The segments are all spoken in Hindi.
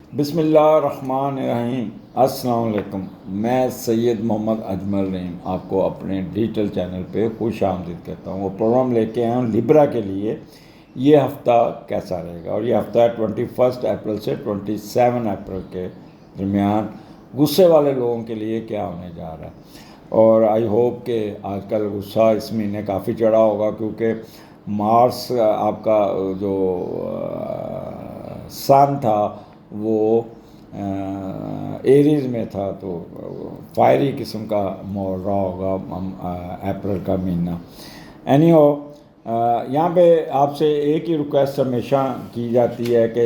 बिस्मिल्लाहिर्रहमानिर्रहीम। अस्सलाम वालेकुम। मैं सैयद मोहम्मद अजमल रहीम आपको अपने डिजिटल चैनल पे खुश आमदीद कहता हूँ। वो प्रोग्राम लेके आया हूँ लिब्रा के लिए। ये हफ़्ता कैसा रहेगा, और ये हफ़्ता 21 अप्रैल से 27 अप्रैल के दरमियान गुस्से वाले लोगों के लिए क्या होने जा रहा है। और आई होप कि आजकल गुस्सा इस महीने काफ़ी चढ़ा होगा, क्योंकि मार्स आपका जो सन था वो एरीज में था, तो फायरी किस्म का माहौल रहा होगा अप्रैल का महीना। एनी हो, यहाँ पे आपसे एक ही रिक्वेस्ट हमेशा की जाती है कि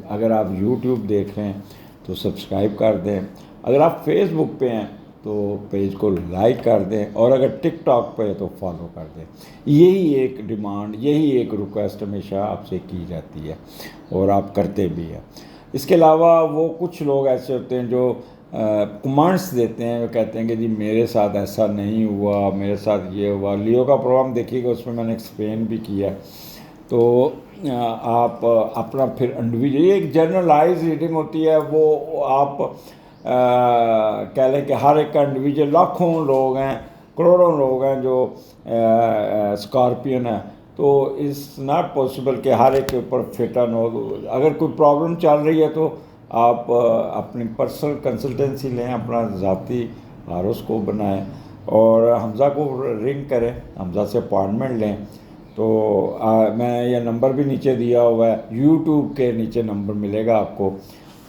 अगर आप यूट्यूब देख रहे हैं तो सब्सक्राइब कर दें, अगर आप फेसबुक पे हैं तो पेज को लाइक कर दें, और अगर टिकटॉक पे है तो फॉलो कर दें। यही एक डिमांड, यही एक रिक्वेस्ट हमेशा आपसे की जाती है और आप करते भी हैं। इसके अलावा वो कुछ लोग ऐसे होते हैं जो कमांड्स देते हैं, वो कहते हैं कि जी मेरे साथ ऐसा नहीं हुआ, मेरे साथ ये हुआ। लियो का प्रोग्राम देखिएगा, उसमें मैंने एक्सप्लेन भी किया। तो आप अपना फिर इंडिविजुअल, ये एक जनरलाइज रीडिंग होती है, वो आप कह लें कि हर एक का इंडिविजुअल, लाखों लोग हैं, करोड़ों लोग हैं जो स्कॉर्पियन है, तो इट्स नॉट पॉसिबल कि हर एक के ऊपर फिटन हो। अगर कोई प्रॉब्लम चल रही है तो आप अपनी पर्सनल कंसल्टेंसी लें, अपना ज़ाती हारोस्कोप बनाएं और हमज़ा को रिंग करें, हमज़ा से अपॉइंटमेंट लें। तो मैं ये नंबर भी नीचे दिया हुआ है, यूट्यूब के नीचे नंबर मिलेगा आपको,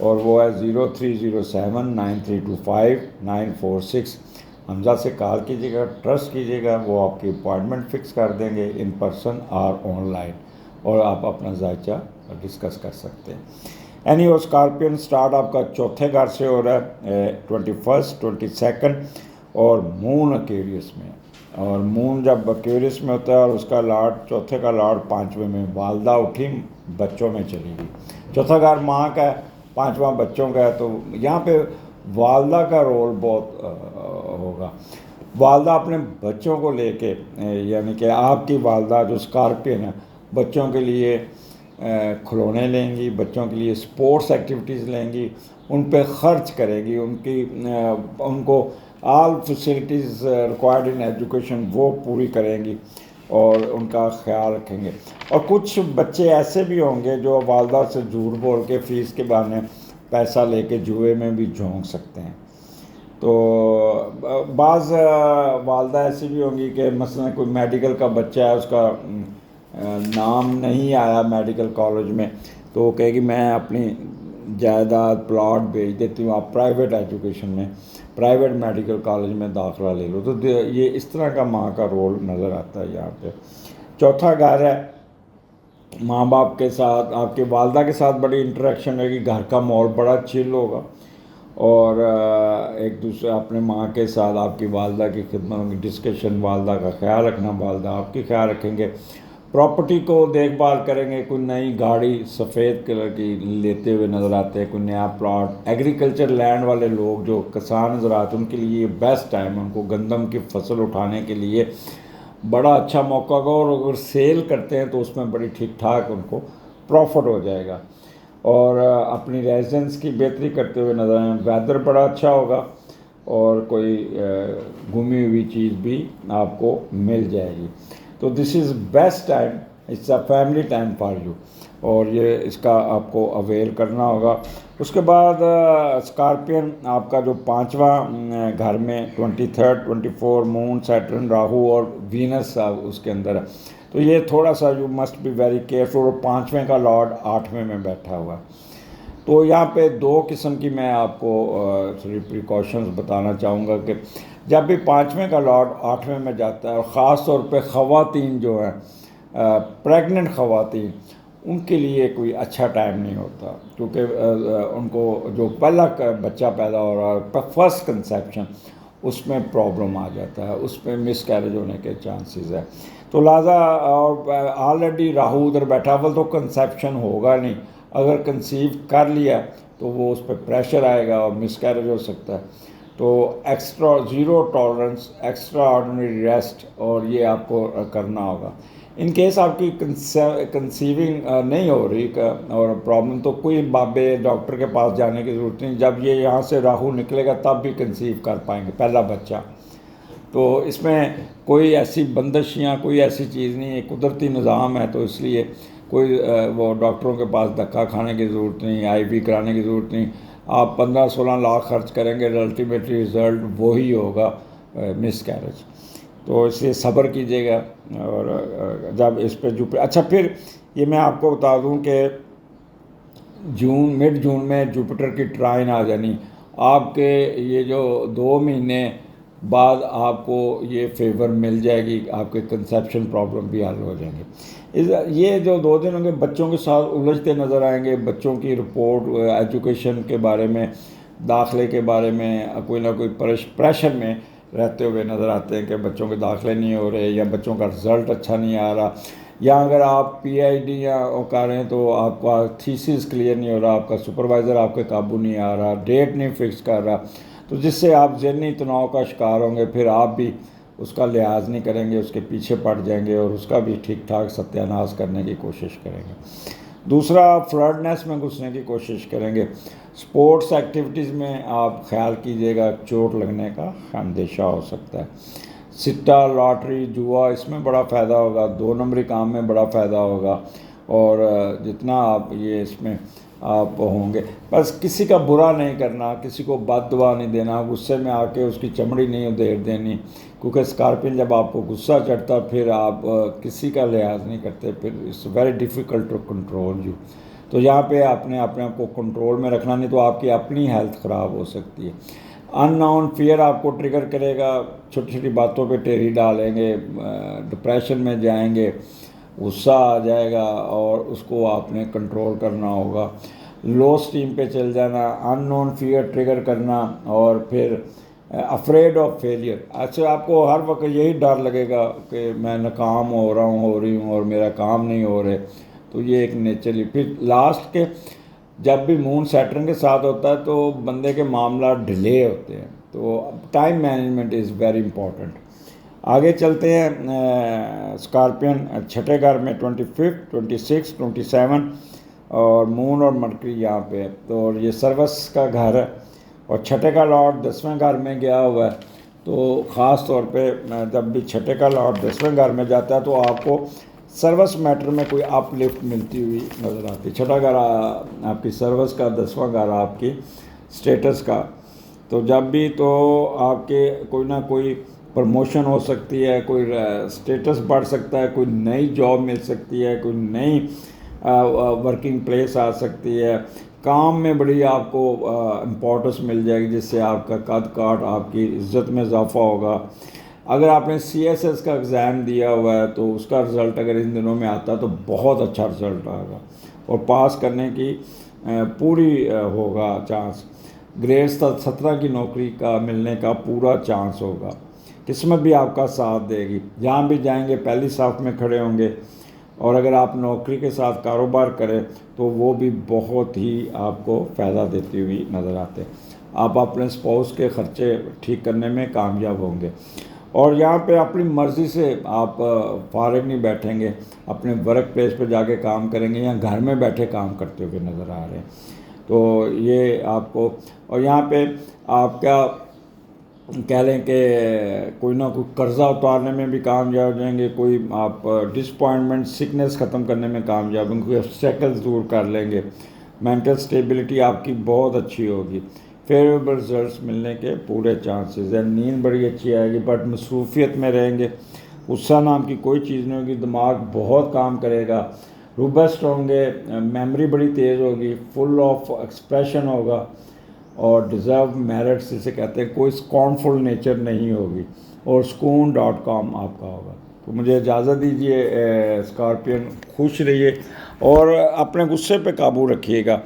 और वो है 03079325 946। हमजा से कॉल कीजिएगा, ट्रस्ट कीजिएगा, वो आपकी अपॉइंटमेंट फ़िक्स कर देंगे, इन पर्सन और ऑनलाइन, और आप अपना जायचा डिस्कस कर सकते हैं। एनी और स्कॉर्पियन स्टार्ट आपका चौथे घर से हो रहा है 21, 22 और मून एक्वेरियस में। और मून जब एक्वेरियस में होता है और उसका लॉर्ड, चौथे का लॉर्ड 5वें में, वालदा उठी बच्चों में चली गई। चौथा घर माँ का है, 5वां बच्चों का है, तो यहाँ पे वालदा का रोल बहुत होगा। वालदा अपने बच्चों को लेके, यानी कि आपकी वालदा जो स्कॉर्पियन है, बच्चों के लिए खिलौने लेंगी, बच्चों के लिए स्पोर्ट्स एक्टिविटीज़ लेंगी, उन पे ख़र्च करेगी, उनको all facilities required in education वो पूरी करेंगी और उनका ख्याल रखेंगे। और कुछ बच्चे ऐसे भी होंगे जो वालदा से झूठ बोल के फ़ीस के बहाने पैसा लेके जुए में भी झोंक सकते हैं। तो बाज़ वालदा ऐसी भी होंगी कि मसलन कोई मेडिकल का बच्चा है, उसका नाम नहीं आया मेडिकल कॉलेज में, तो वो कहेगी मैं अपनी जायदाद प्लॉट बेच देती हूँ, आप प्राइवेट एजुकेशन में, प्राइवेट मेडिकल कॉलेज में दाखिला ले लो। तो ये इस तरह का माँ का रोल नज़र आता है यहाँ पे। चौथा घर है, माँ बाप के साथ, आपके वालदा के साथ बड़ी इंटरेक्शन रहेगी, घर का माहौल बड़ा चिल होगा, और एक दूसरे अपने माँ के साथ आपकी वालदा की खिदमत में डिस्कशन, वालदा का ख्याल रखना, वालदा आपकी ख्याल रखेंगे, प्रॉपर्टी को देखभाल करेंगे। कोई नई गाड़ी सफ़ेद कलर की लेते हुए नज़र आते हैं, कोई नया प्लॉट, एग्रीकल्चर लैंड वाले लोग जो किसान ज़रात, उनके लिए बेस्ट टाइम है, उनको गंदम की फसल उठाने के लिए बड़ा अच्छा मौका होगा, और अगर सेल करते हैं तो उसमें बड़ी ठीक ठाक उनको प्रॉफिट हो जाएगा, और अपनी रेजिडेंस की बेहतरी करते हुए नजर आए। वेदर बड़ा अच्छा होगा और कोई घूमी हुई चीज़ भी आपको मिल जाएगी। तो this is best time, it's a family time for you, और ये इसका आपको अवेल करना होगा। उसके बाद स्कॉर्पियन आपका जो 5वां घर में 23, 24 मून, सैटर्न, राहु और वीनस उसके अंदर है, तो ये थोड़ा सा you must be very careful. और 5वें का लॉर्ड 8वें में बैठा हुआ है, तो यहाँ पे दो किस्म की मैं आपको थोड़ी प्रिकॉशंस बताना चाहूँगा कि जब भी 5वें का लॉर्ड 8वें में जाता है, और ख़ास तौर पे ख़वातीन जो हैं, प्रेग्नेंट ख़वातीन, उनके लिए कोई अच्छा टाइम नहीं होता, क्योंकि उनको जो पहला बच्चा पैदा हो रहा है, फर्स्ट कंसेप्शन, उसमें प्रॉब्लम आ जाता है, उसमें मिस कैरेज होने के चांसेस है। तो लिहाजा, और ऑलरेडी राहु उधर बैठा हुआ, तो कंसेप्शन होगा नहीं। अगर कंसीव कर लिया तो वो उस पर प्रेशर आएगा और मिस कैरेज हो सकता है। तो extra zero tolerance, extra ordinary rest, और ये आपको करना होगा। इन केस आपकी कंसीविंग नहीं हो रही और प्रॉब्लम, तो कोई बाबे डॉक्टर के पास जाने की ज़रूरत नहीं। जब ये यहाँ से राहु निकलेगा तब भी कंसीव कर पाएंगे पहला बच्चा। तो इसमें कोई ऐसी बंदिश या कोई ऐसी चीज़ नहीं है, कुदरती निज़ाम है। तो इसलिए कोई वो डॉक्टरों के पास धक्का खाने की ज़रूरत नहीं, आईवी कराने की ज़रूरत नहीं। आप 15-16 लाख खर्च करेंगे, अल्टीमेटली रिज़ल्ट वही होगा, मिस कैरेज। तो इसलिए सब्र कीजिएगा। और जब इस पे अच्छा, फिर ये मैं आपको बता दूं कि मिड जून में जुपिटर की ट्राइन आ जानी। आपके ये जो 2 महीने बाद आपको ये फेवर मिल जाएगी, आपके कंसेप्शन प्रॉब्लम भी हल हो जाएंगे। ये जो 2 दिन होंगे बच्चों के साथ उलझते नज़र आएंगे। बच्चों की रिपोर्ट एजुकेशन के बारे में, दाखिले के बारे में कोई ना कोई प्रेशर में रहते हुए नज़र आते हैं कि बच्चों के दाखिले नहीं हो रहे या बच्चों का रिज़ल्ट अच्छा नहीं आ रहा, या अगर आप पीआईडी या कर रहे हैं तो आपका थीसिस क्लियर नहीं हो रहा, आपका सुपरवाइज़र आपके काबू नहीं आ रहा, डेट नहीं फिक्स कर रहा, तो जिससे आप ज़हनी तनाव का शिकार होंगे। फिर आप भी उसका लिहाज नहीं करेंगे, उसके पीछे पड़ जाएंगे और उसका भी ठीक ठाक सत्यानाश करने की कोशिश करेंगे। दूसरा, फ्लर्टनेस में घुसने की कोशिश करेंगे। स्पोर्ट्स एक्टिविटीज़ में आप ख्याल कीजिएगा, चोट लगने का अंदेशा हो सकता है। सिट्टा, लॉटरी, जुआ, इसमें बड़ा फ़ायदा होगा। 2 नंबरी काम में बड़ा फ़ायदा होगा। और जितना आप ये इसमें आप होंगे, बस किसी का बुरा नहीं करना, किसी को बददुआ नहीं देना, गुस्से में आके उसकी चमड़ी नहीं उधेड़ देनी, क्योंकि स्कॉर्पियन जब आपको गुस्सा चढ़ता फिर आप किसी का लिहाज नहीं करते, फिर it's very difficult to control you. तो यहाँ पे आपने अपने आप को कंट्रोल में रखना, नहीं तो आपकी अपनी हेल्थ ख़राब हो सकती है। अननोन फियर आपको ट्रिगर करेगा, छोटी छोटी बातों पे टेरी डालेंगे, डिप्रेशन में जाएंगे, गुस्सा आ जाएगा और उसको आपने कंट्रोल करना होगा। लो स्टीम पे चल जाना, अननोन फियर ट्रिगर करना, और फिर अफ्रेड ऑफ फेलियर। अच्छा, आपको हर वक्त यही डर लगेगा कि मैं नाकाम हो रही हूँ और मेरा काम नहीं हो रहे। तो ये एक नेचरली, फिर लास्ट के जब भी मून सैटर्न के साथ होता है तो बंदे के मामला डिले होते हैं। तो time management is very important. आगे चलते हैं। स्कॉर्पियन छठे घर में 25, 26, 27 और मून और मरकरी यहाँ पे है। तो ये सर्वस का घर है और छठे का लॉर्ड 10वें घर में गया हुआ है। तो ख़ास तौर पे जब भी छठे का लॉर्ड 10वें घर में जाता है तो आपको सर्विस मैटर में कोई अपलिफ्ट मिलती हुई नज़र आती है। छठा घर आपकी सर्विस का, 10वां घर आपकी स्टेटस का। तो जब भी तो आपके कोई ना कोई प्रमोशन हो सकती है, कोई स्टेटस बढ़ सकता है, कोई नई जॉब मिल सकती है, कोई नई वर्किंग प्लेस आ सकती है, काम में बड़ी आपको इम्पोर्टेंस मिल जाएगी, जिससे आपका कद काठ, आपकी इज़्ज़त में इजाफा होगा। अगर आपने CSS का एग्ज़ाम दिया हुआ है तो उसका रिज़ल्ट अगर इन दिनों में आता है तो बहुत अच्छा रिज़ल्ट आएगा और पास करने की पूरी होगा चांस। ग्रेड 17 की नौकरी का मिलने का पूरा चांस होगा। किस्मत भी आपका साथ देगी, जहाँ भी जाएंगे पहली साफ में खड़े होंगे। और अगर आप नौकरी के साथ कारोबार करें तो वो भी बहुत ही आपको फ़ायदा देती हुई नज़र आते हैं। आप अपने स्पाउस के ख़र्चे ठीक करने में कामयाब होंगे और यहाँ पे अपनी मर्ज़ी से आप फारिग नहीं बैठेंगे, अपने वर्क प्लेस पे जाके काम करेंगे या घर में बैठे काम करते हुए नज़र आ रहे हैं। तो ये आपको, और यहाँ पे आप क्या कह लें कि कोई ना कोई कर्ज़ा उतारने में भी कामयाब हो जाएंगे, कोई आप डिसपॉइंटमेंट, सिकनेस ख़त्म करने में कामयाब होंगे, कोई ऑब्स्टेकल्स दूर कर लेंगे। मेंटल स्टेबिलिटी आपकी बहुत अच्छी होगी, फेवरेबल रिजल्ट्स मिलने के पूरे चांसेस हैं। नींद बड़ी अच्छी आएगी, बट मसरूफियत में रहेंगे, गुस्सा नाम की कोई चीज़ नहीं होगी, दिमाग बहुत काम करेगा, रोबस्ट होंगे, मेमोरी बड़ी तेज़ होगी, फुल ऑफ एक्सप्रेशन होगा और डिज़र्व मेरिट्स जिसे कहते हैं, कोई स्कॉर्नफुल नेचर नहीं होगी और sukoon.com आपका होगा। तो मुझे इजाज़त दीजिए स्कॉर्पियन, खुश रहिए और अपने गुस्से पे काबू रखिएगा।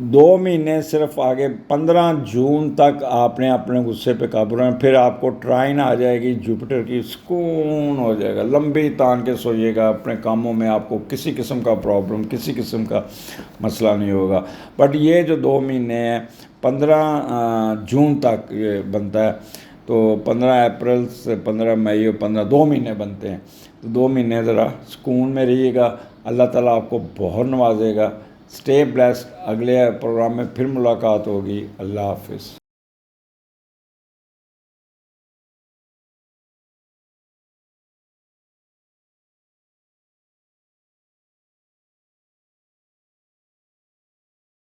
2 महीने सिर्फ आगे 15 जून तक आपने अपने गुस्से पे काबू रखना, फिर आपको ट्राइन आ जाएगी जुपिटर की, सुकून हो जाएगा, लंबी तान के सोइएगा। अपने कामों में आपको किसी किस्म का प्रॉब्लम, किसी किस्म का मसला नहीं होगा। बट ये जो 2 महीने हैं 15 जून तक ये बनता है, तो 15 अप्रैल से 15 मई और 15 2 महीने बनते हैं, तो 2 महीने ज़रा सुकून में रहिएगा, अल्लाह ताला आपको बहुत नवाजेगा। Stay blessed. अगले प्रोग्राम में फिर मुलाकात होगी। अल्लाह हाफिज़।